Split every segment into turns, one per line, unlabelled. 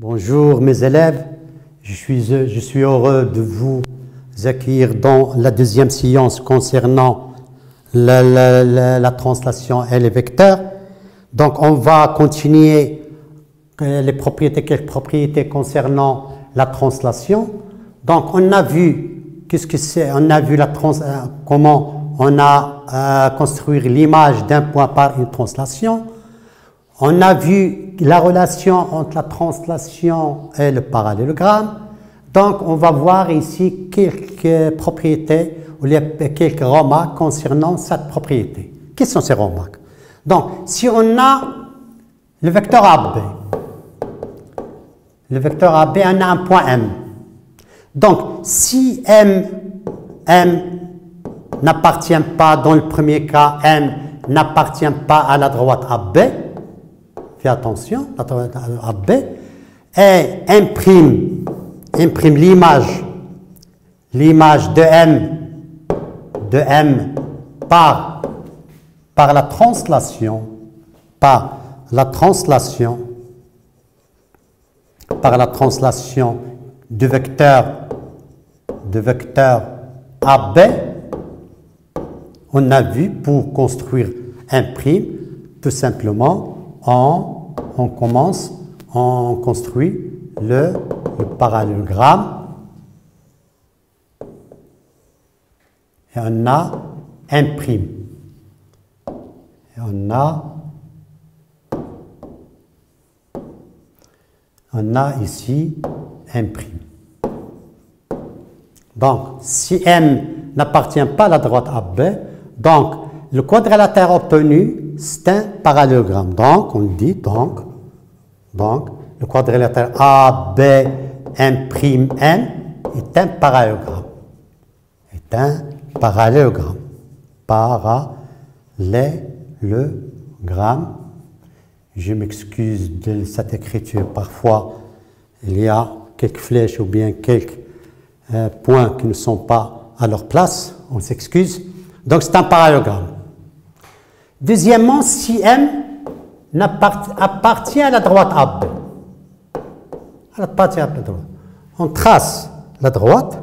Bonjour mes élèves, je suis heureux de vous accueillir dans la deuxième séance concernant la translation et les vecteurs. Donc on va continuer quelques propriétés concernant la translation. Donc on a vu qu'est-ce que c'est, on a vu comment on a construire l'image d'un point par une translation. On a vu la relation entre la translation et le parallélogramme. Donc, on va voir ici quelques propriétés ou quelques remarques concernant cette propriété. Quelles sont ces remarques? Donc, si on a le vecteur AB, on a un point M. Donc, si M n'appartient pas, dans le premier cas, M n'appartient pas à la droite AB, fais attention, la droite AB, et imprime l'image de M par la translation du vecteur AB, on a vu pour construire imprime, tout simplement, on construit le parallélogramme et on a imprime. Et on a ici imprime. Donc, si M n'appartient pas à la droite AB, donc le quadrilatère obtenu, c'est un parallélogramme. Donc, on dit donc le quadrilatère AB imprime M est un parallélogramme. Parallélogramme. Je m'excuse de cette écriture. Parfois, il y a quelques flèches ou bien quelques points qui ne sont pas à leur place. On s'excuse. Donc, c'est un parallélogramme. Deuxièmement, si M appartient à la droite AB. On trace la droite.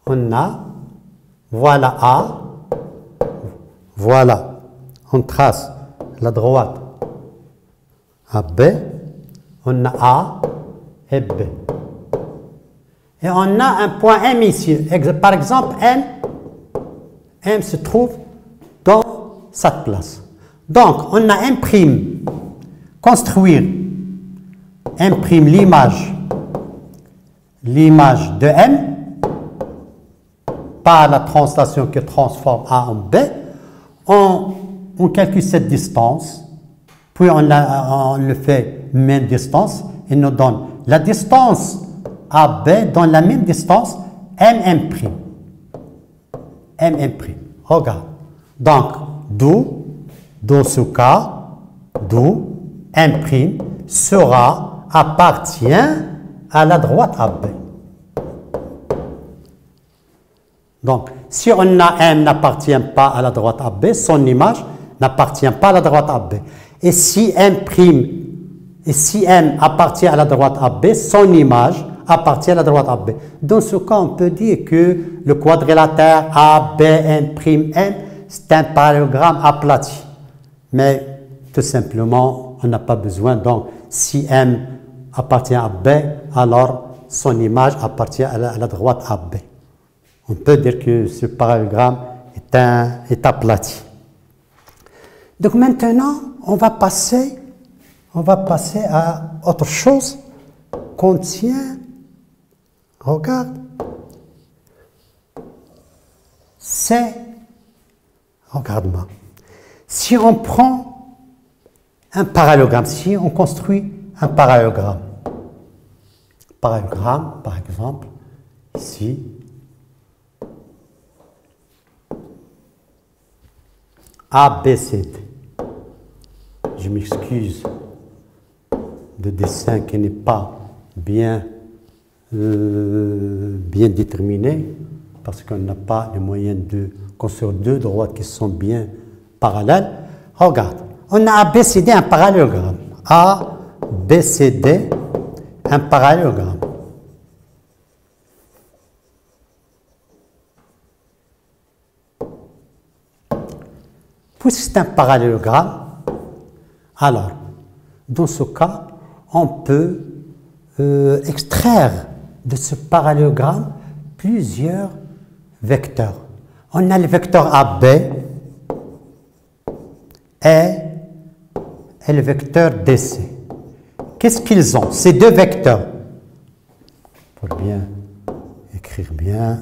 On a, voilà A. Voilà. On trace la droite AB. On a A et B. Et on a un point M ici. Par exemple, M se trouve dans cette place. Donc, on a imprime l'image de M par la translation qui transforme A en B. On calcule cette distance, puis on le fait même distance, et nous donne la distance AB dans la même distance M imprime. Regarde. Donc, dans ce cas, imprime appartient à la droite AB. Donc, si on a M n'appartient pas à la droite AB, son image n'appartient pas à la droite AB. Et si M appartient à la droite AB, son image appartient à la droite AB. Dans ce cas, on peut dire que le quadrilatère AB'M', c'est un parallélogramme aplati. Mais tout simplement, on n'a pas besoin. Donc, si M appartient à B, alors son image appartient à la droite AB. On peut dire que ce parallélogramme est aplati. Donc maintenant, on va passer à autre chose. Contient, regarde, regarde-moi. Si on prend un parallélogramme, si on construit un parallélogramme, par exemple, ici, ABCD. Je m'excuse de dessin qui n'est pas bien déterminé parce qu'on n'a pas les moyens de construire deux droites qui sont bien parallèles. Regarde, on a ABCD un parallélogramme. A, BCD un parallélogramme. Puisque c'est un parallélogramme, alors, dans ce cas, on peut extraire de ce parallélogramme plusieurs vecteurs. On a le vecteur AB et le vecteur DC. Qu'est-ce qu'ils ont, ces deux vecteurs? Pour bien écrire bien,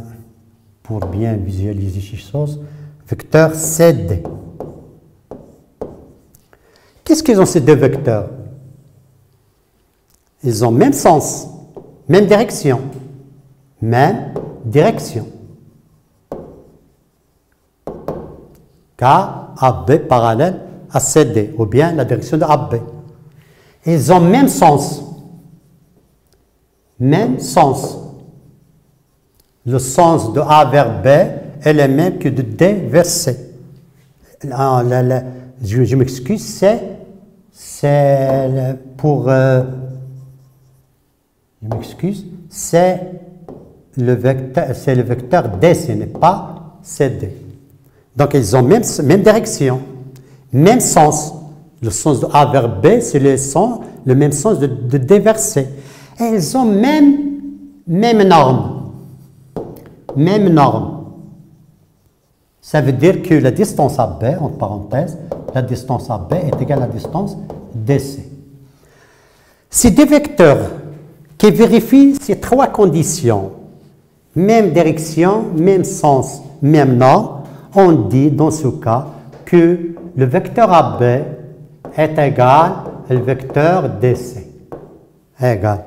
pour bien visualiser ces choses, vecteur CD. Qu'est-ce qu'ils ont ces deux vecteurs? Ils ont même sens, même direction. Même direction. Car AB parallèle à CD, ou bien la direction de AB. Ils ont même sens. Même sens. Le sens de A vers B est le même que de D vers C. Je m'excuse, c'est pour... je m'excuse, c'est le vecteur D, ce n'est pas CD. Donc, ils ont même direction, même sens. Le sens de A vers B, c'est le même sens de D vers C. Et ils ont même norme. Même norme. Ça veut dire que la distance AB, entre parenthèses, la distance AB est égale à la distance DC. Ces deux vecteurs qui vérifient ces trois conditions, même direction, même sens, même norme, on dit dans ce cas que le vecteur AB est égal au vecteur DC. Égal.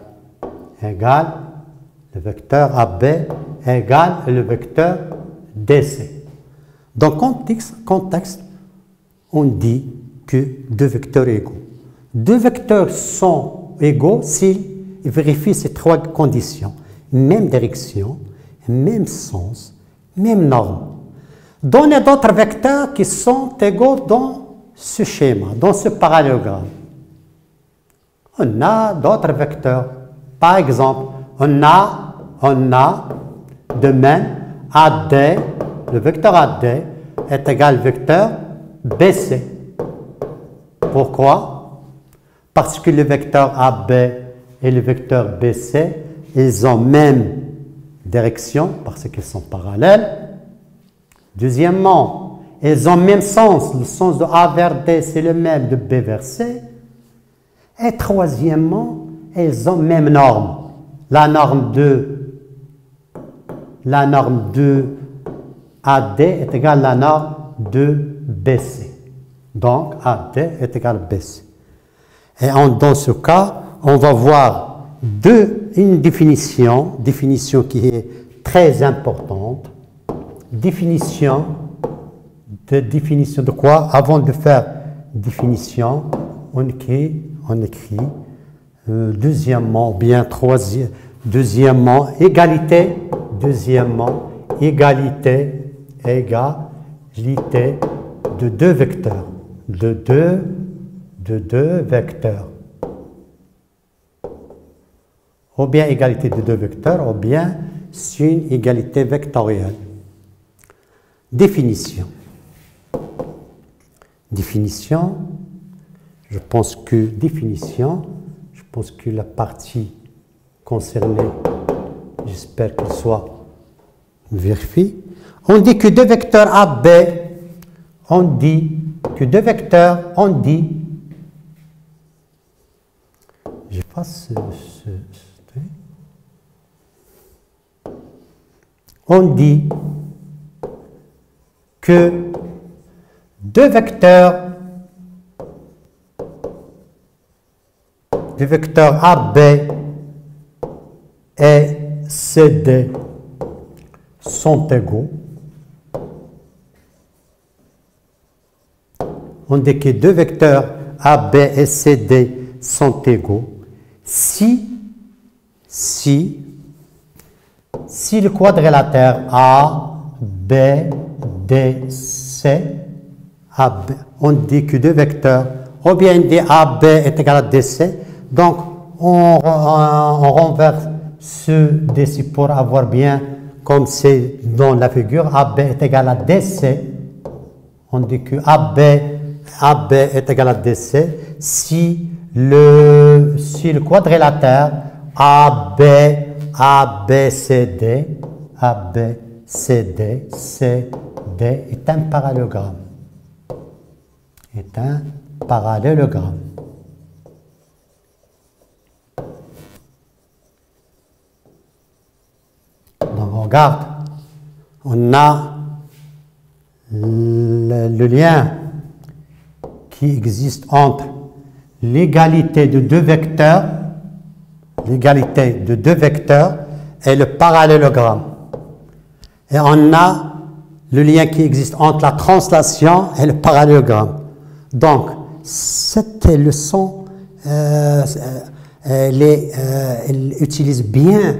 Le vecteur AB est égal au vecteur DC. Dans le contexte, on dit que deux vecteurs égaux. Deux vecteurs sont égaux s'ils vérifient ces trois conditions. Même direction, même sens, même norme. Donnez d'autres vecteurs qui sont égaux dans ce schéma, dans ce parallélogramme. On a d'autres vecteurs. Par exemple, on a de même AD, le vecteur AD est égal au vecteur BC. Pourquoi? Parce que le vecteur AB et le vecteur BC, ils ont même direction parce qu'ils sont parallèles. Deuxièmement, ils ont même sens. Le sens de A vers D, c'est le même de B vers C. Et troisièmement, ils ont même norme. La norme de AD est égale à la norme de BC. Donc, AD est égal à BC. Et dans ce cas, on va voir une définition qui est très importante. Définition de quoi? Avant de faire définition, on écrit deuxièmement, bien troisième, deuxièmement, égalité de deux vecteurs, de deux vecteurs. Ou bien égalité de deux vecteurs, ou bien c'est une égalité vectorielle. Définition, je pense que la partie concernée, j'espère qu'elle soit vérifiée. On dit que deux vecteurs AB, on dit, j'efface on dit que deux vecteurs AB et CD sont égaux. On dit que deux vecteurs AB et CD sont égaux si le quadrilatère A, B, D, C, AB, on dit que deux vecteurs, ou bien on dit AB est égal à DC, Donc, on renverse ce DC pour avoir bien, comme c'est dans la figure, AB est égal à DC. On dit que AB est égal à DC si le quadrilatère ABCD est un parallélogramme. Donc on regarde, on a le lien qui existe entre l'égalité de deux vecteurs et le parallélogramme. Et on a le lien qui existe entre la translation et le parallélogramme. Donc, cette leçon, elle utilise bien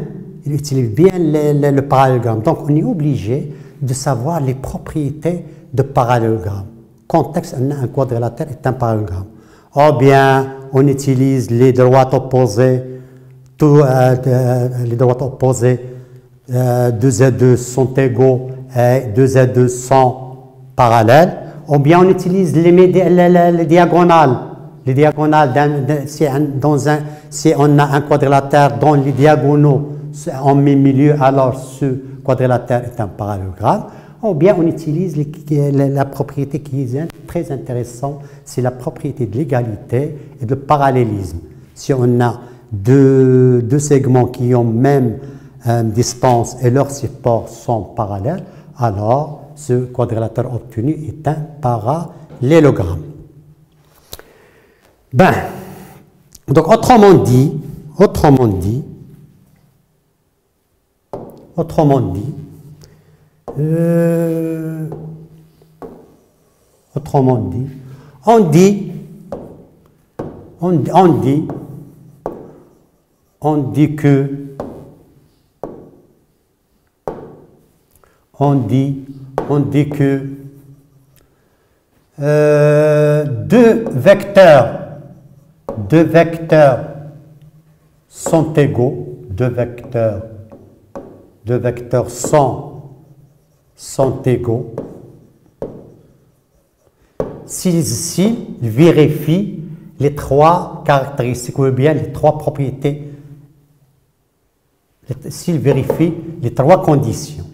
le parallélogramme. Donc, on est obligé de savoir les propriétés de parallélogramme. Contexte, un quadrilatère est un parallélogramme. Ou bien, on utilise les droites opposées, les droites opposées, 2 et 2 sont égaux et 2 et 2 sont parallèles. Ou bien, on utilise les diagonales. Les diagonales, si on a un quadrilatère dont les diagonaux en milieu, alors ce quadrilatère est un parallélogramme. Ou bien on utilise la propriété qui est très intéressante, c'est la propriété de l'égalité et de parallélisme. Si on a deux segments qui ont même distance et leurs supports sont parallèles, alors ce quadrilatère obtenu est un parallélogramme. Ben, donc autrement dit, on dit que deux vecteurs sont égaux, deux vecteurs sont égaux s'ils vérifient les trois caractéristiques ou bien les trois propriétés, s'ils vérifient les trois conditions.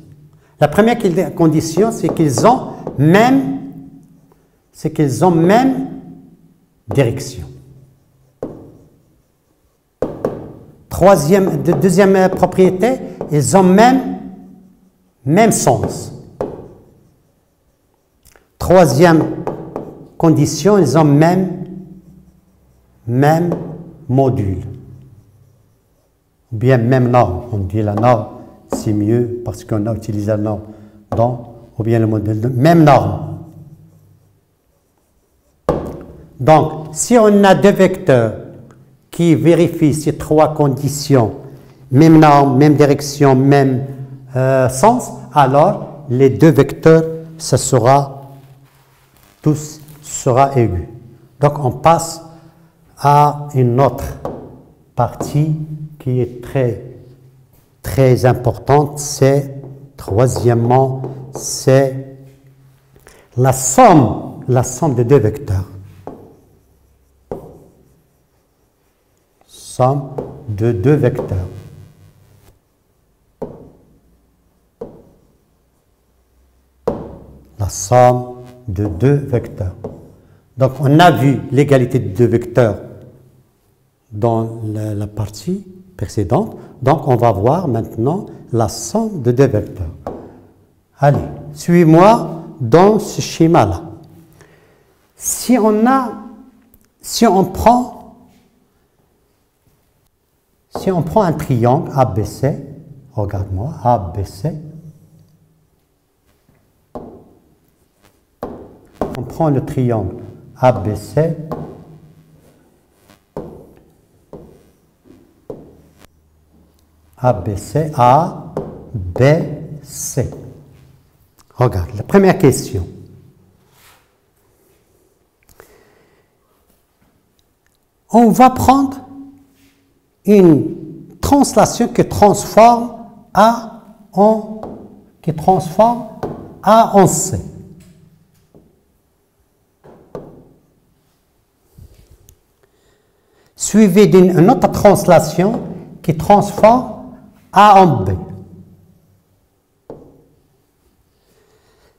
La première condition, c'est qu'ils ont même direction. Deuxième propriété, ils ont même sens. Troisième condition, ils ont même module. Ou bien même norme. On dit la norme, c'est mieux parce qu'on a utilisé la norme ou bien le modèle de même norme. Donc, si on a deux vecteurs qui vérifient ces trois conditions, même norme, même direction, même sens, alors les deux vecteurs, tous sera aigu. Donc on passe à une autre partie qui est très importante, c'est troisièmement, c'est la somme des deux vecteurs. Somme de deux vecteurs. La somme de deux vecteurs. Donc, on a vu l'égalité de deux vecteurs dans la partie précédente. Donc, on va voir maintenant la somme de deux vecteurs. Allez, suis-moi dans ce schéma-là. Si on prend un triangle ABC, regarde-moi, ABC, on prend le triangle ABC, ABC, A, B, C. Regarde, la première question. On va prendre une translation qui transforme A en C. Suivi d'une autre translation qui transforme A en B.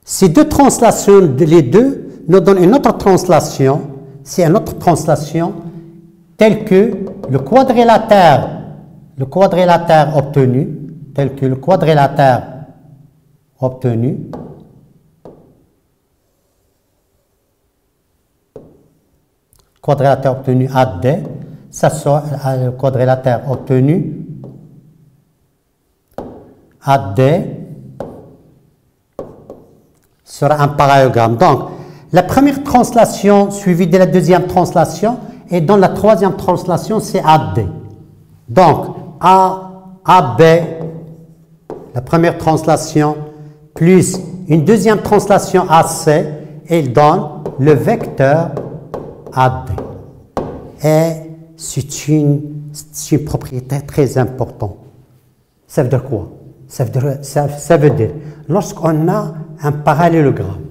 Ces deux translations, les deux, nous donnent une autre translation. C'est une autre translation telle que le quadrilatère obtenu, AD, ça sort le quadrilatère obtenu AD sera un parallélogramme. Donc, la première translation suivie de la deuxième translation et dans la troisième translation, c'est AD. Donc, AB, la première translation, plus une deuxième translation AC, il donne le vecteur AD. Et c'est une propriété très importante. Ça veut dire quoi? Ça veut dire, lorsqu'on a un parallélogramme,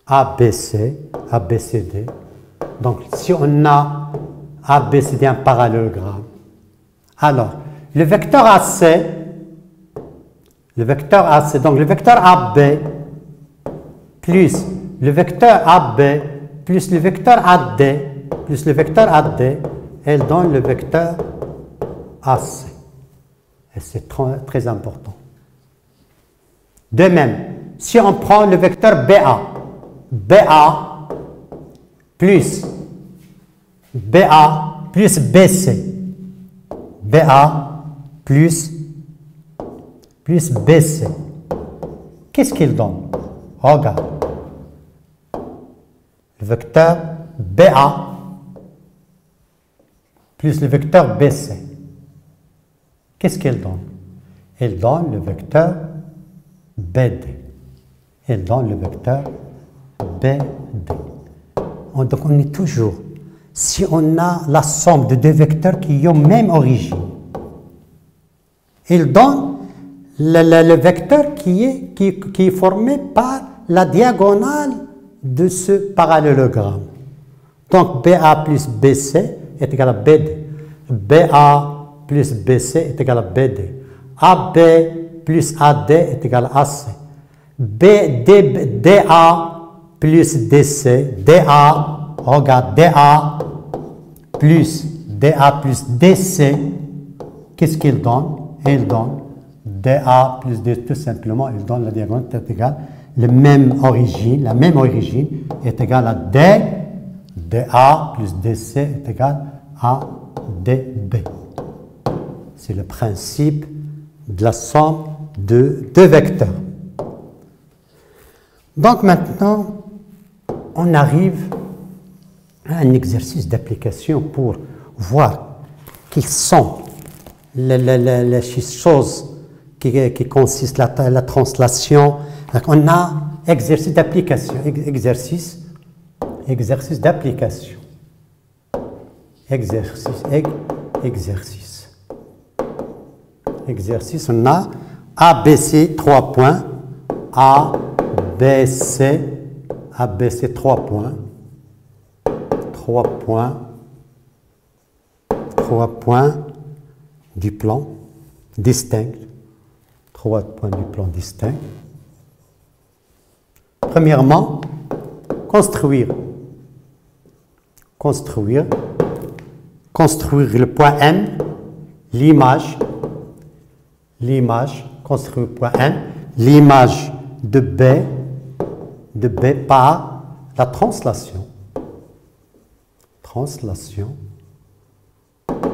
ABC, ABCD, donc si on a ABCD un parallélogramme, alors le vecteur AC, donc le vecteur AB plus le vecteur AB plus le vecteur AD plus le vecteur AD, elle donne le vecteur AC. Et c'est très important. De même, si on prend le vecteur BA plus BC, BA plus BC, qu'est-ce qu'il donne? Regarde. Le vecteur BA plus le vecteur BC. Qu'est-ce qu'elle donne? Elle donne le vecteur BD. Elle donne le vecteur BD. Donc on est toujours, si on a la somme de deux vecteurs qui ont même origine, il donne le vecteur qui est formé par la diagonale de ce parallélogramme. Donc BA plus BC est égal à BD. BA plus BC est égal à BD. AB plus AD est égal à AC. DA plus DC, regarde, DA plus DC, qu'est-ce qu'il donne? Il donne DA plus DC, tout simplement, il donne la diagonale est égale, la même origine est égale à D, DA plus DC est égal à DB. C'est le principe de la somme de deux vecteurs. Donc maintenant, on arrive à un exercice d'application pour voir quelles sont les choses qui consistent à la translation. Donc on a exercice d'application, exercice d'application, exercice, on a ABC 3 points, ABC 3 points, 3 points du plan distinct, 3 points du plan distinct. Premièrement, construire le point M, l'image, construire le point M, l'image de B par la translation,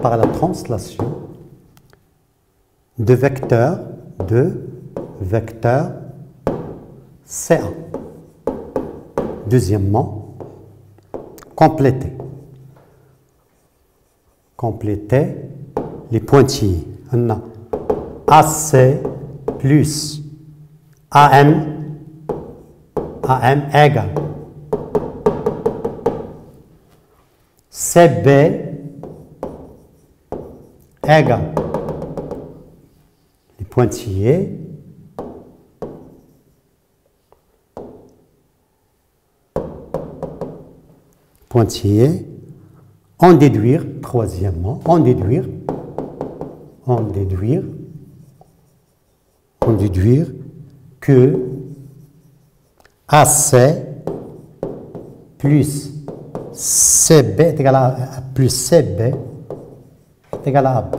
par la translation de vecteurs CA. Deuxièmement, compléter les pointillés. On a AC plus AM égale CB égale les pointillés en déduire, troisièmement, en déduire que AC plus CB est égal à plus CB est égal à AB.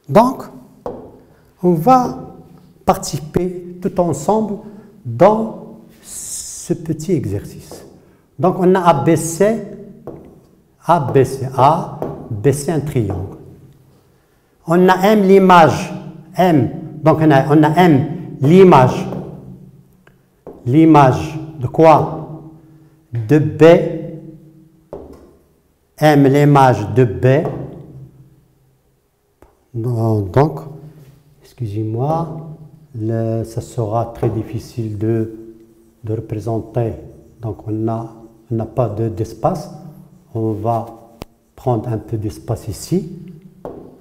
Donc, on va participer tout ensemble dans ce petit exercice. Donc, on a ABC, ABC un triangle. On a M l'image, M, donc on a M l'image de quoi? De B, M l'image de B, donc, excusez-moi, ça sera très difficile de représenter, donc on n'a pas d'espace, on va prendre un peu d'espace ici,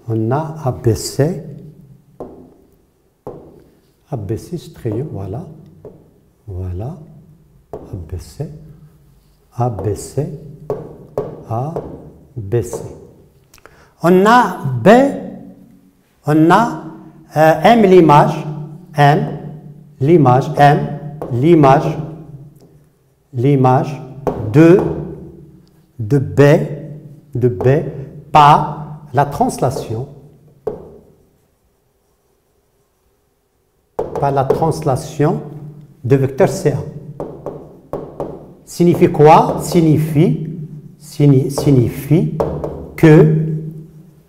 on a ABC, ce triangle, voilà, ABC, on a B, on a M l'image, l'image de B par la translation, de vecteur CA. Signifie quoi? Signifie que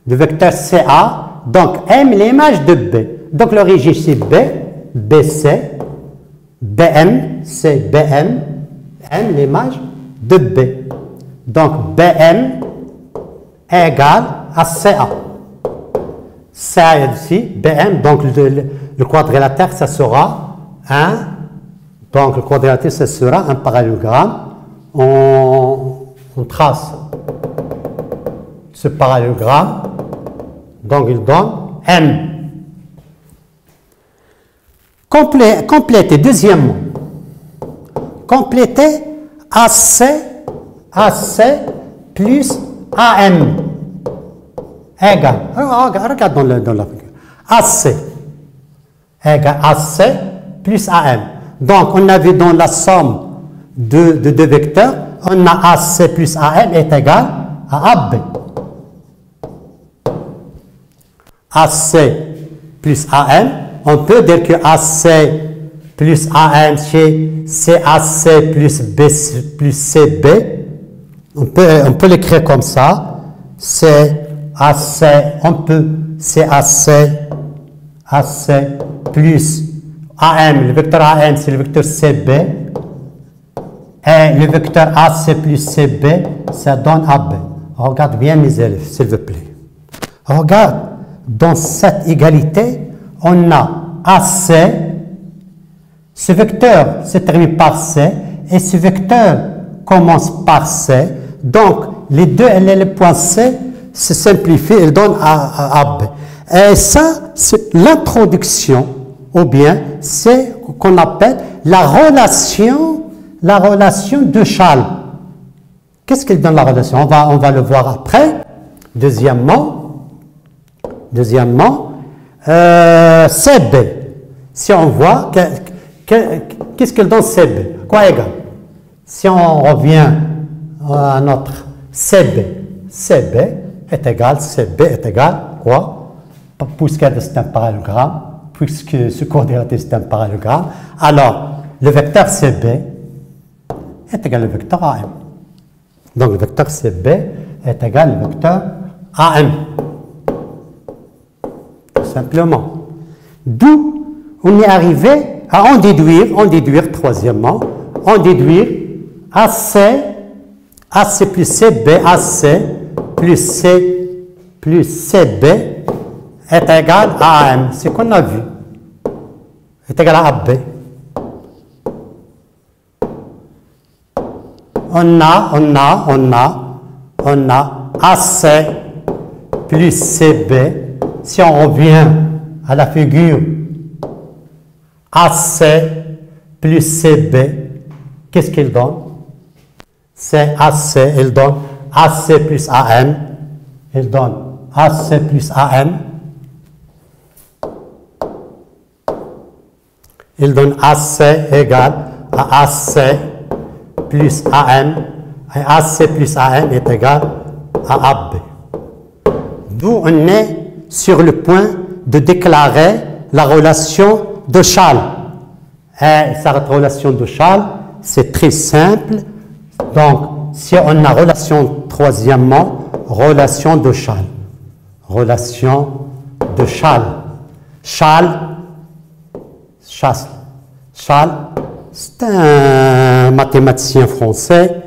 le vecteur CA, donc M l'image de B. Donc l'origine c'est B, BC, BM, c'est BM, M l'image de B. Donc BM égale à CA. CA ici, BM, donc le quadrilatère, ça sera un. Donc le quadrilatère, ça sera un parallélogramme. On trace ce parallélogramme. Donc il donne M. Compléter, deuxièmement. Compléter AC plus AM égale, regarde dans la figure, AC égale AC plus AM. Donc on a vu dans la somme de deux vecteurs, on a AC plus AM est égal à AB. AC plus AM, on peut dire que AC plus AM c'est AC plus CB. On peut l'écrire comme ça. C'est AC, c'est AC plus AM. Le vecteur AM, c'est le vecteur CB. Et le vecteur AC plus CB, ça donne AB. Regarde bien mes élèves, s'il vous plaît. Regarde, dans cette égalité, on a AC. Ce vecteur se termine par C et ce vecteur commence par C. Donc, les deux les points C se simplifient et donnent à B. Et ça, c'est l'introduction, ou bien c'est ce qu'on appelle la relation de Charles. Qu'est-ce qu'il donne la relation? On va le voir après. Deuxièmement, CB. Si on voit, qu'est-ce qu'il donne CB? Quoi égal? Si on revient à notre CB est égal quoi? Puisque c'est un parallélogramme, puisque ce quadrilatère c'est un parallélogramme, alors le vecteur CB est égal au vecteur AM. Donc le vecteur CB est égal au vecteur AM. Tout simplement. D'où on est arrivé à en déduire troisièmement, en déduire AC plus CB, AC plus plus CB est égal à AM. C'est ce qu'on a vu. Est égal à AB. On a AC plus CB. Si on revient à la figure AC plus CB, qu'est-ce qu'il donne? C'est AC, il donne AC plus AM. Il donne AC plus AM. Il donne AC égale à AC plus AM. Et AC plus AM est égal à AB. D'où on est sur le point de déclarer la relation de Schall. Et cette relation de Schall, c'est très simple. Donc, si on a relation troisièmement, relation de Schall. Relation de Schall. Schall, c'est un mathématicien français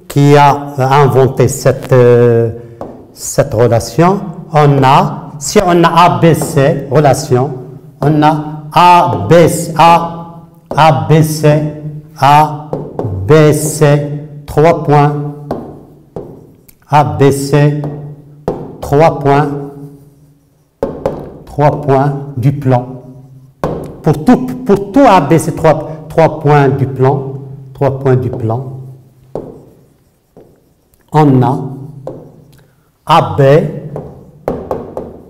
qui a inventé cette relation. Si on a ABC, relation, on a ABC, 3 points, ABC, 3 points du plan. Pour tout ABC, 3 points du plan, on a AB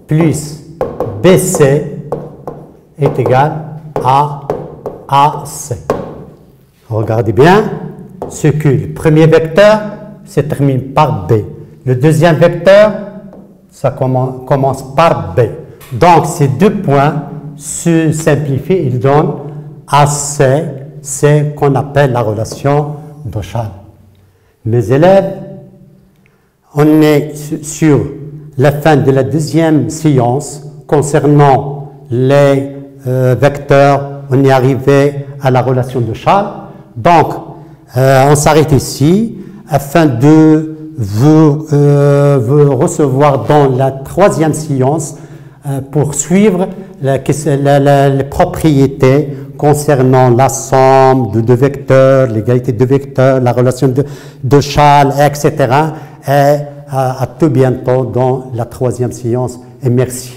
plus BC est égal à AC. Regardez bien, ce que le premier vecteur se termine par B. Le deuxième vecteur, ça commence par B. Donc, ces deux points se simplifient, ils donnent AC, c'est qu'on appelle la relation de Schall. Mes élèves, on est sur la fin de la deuxième séance concernant les vecteurs. On est arrivé à la relation de Schall. Donc, on s'arrête ici afin de vous recevoir dans la troisième séance pour suivre les propriétés concernant la somme de deux vecteurs, l'égalité de vecteurs, la relation de Schall, etc. Et à tout bientôt dans la troisième séance. Et merci.